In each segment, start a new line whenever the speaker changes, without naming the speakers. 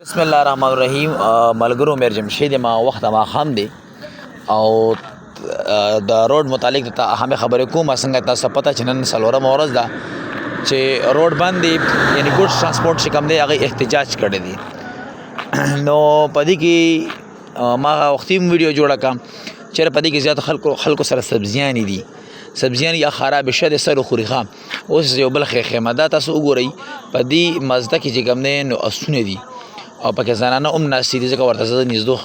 بسم الله الرحمن الرحیم. ملګرو میر جمشید ما وخت ما خام دی او د روډ متعلق ته اهم خبرې کوم. څنګه تاسو پته چې نن څلورمه ورځ ده چې روډ باندې یعنی ګوډز ترانسپورټ چې کوم دی هغه احتجاج کړی دی. نو پدې کې ما وختي ویډیو جوړه کړم چې پدې کې زیات خلکو سره سبزیان دي، سبزیان یا خراب شته سره خوري خام. اوس یو بل خیمه دا تاسو وګورئ پدې مزده کې چې کوم دی نو اسونه دي او پکې زنانه ناسې دي، ځکه ورته زه نږدې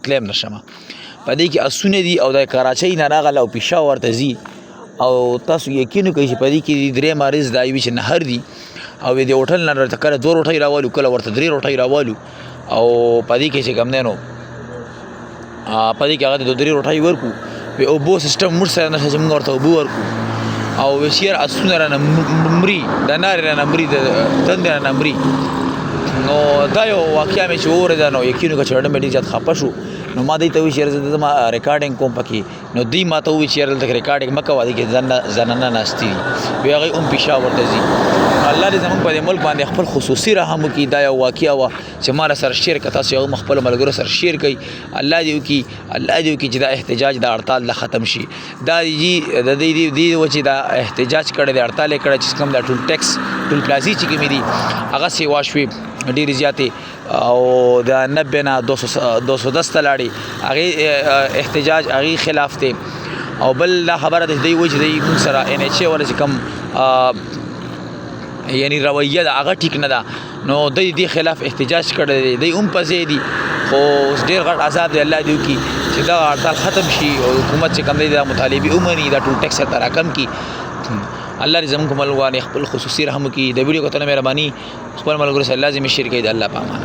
تلم نشم. پدې کې اسونه دي او د کراچۍ نه راغله او پېښور ته ځي او تاسو یقین وکړئ چې پدې کې درې مریض دا وي چې نهر دي او د هوټل نه ورته کله 2 روټۍ راوالو، کله ورته 3 روټۍ راوالو او پدې کې چې کوم دی نو پدې کې هغه د 3 روټۍ ورکو وي او بو سیستم موږ سره نشته چې موږ ورته اوبه ورکو او وسیر اسونه رانه مري، د نارې رانه مري، د تندې رانه مري. نو دا یو واقعیا مې چې واورېده نو یقین وکړه چې ډېر مې ډېر زیات خفه شو. نو ما دوی ته وویل چې یاره زه زما ریکارډینګ کوم پکې. نو دوی ما ته وویل چې یاره دلته ریکارډینګ مه کوه، دې کې زنانه ناستې دي. وی هغوی هم پېښور ته ځي. الله دې زموږ په دې ملک باندې خپل خصوصي رحم وکړي. دا یو واقعه وه چې ما سره شیر کړه، تاسو یو خپلو ملګرو سره شیر کړئ. الله دې وکړي چې دا احتجاج دا هړتال دا ختم شي. دا د دې وجې دا احتجاج کړی دی، هړتال یې کړی چې کوم دا ټول ټیکس ټول پلازي چې کومې دي هغه سیوا شوې ډېرې زیاتې او د 90 نه 210 ته لاړې. هغې احتجاج هغې خلاف دی. او بل دا خبره ده چې دوی وایي چې دوی موږ سره NHA والا چې کوم یعنی رویه ده هغه ټیک نه ده. نو دوی دې خلاف احتجاج کړی دی، دوی هم په ځای دي. خو اوس ډېر غټ عذاب دی. الله دې وکړي چې دغه هړتال ختم شي او حکومت چې کوم دی دا مطالبې ومني، دا ټول ټیکس ورته راکم کړي. الله دې زموږ په ملک باندې خپل خصوصي رحم وکړي. د ویډیو کتنه مهرباني خپل ملګرو سره لازمي شیر کړئ. د الله په امان.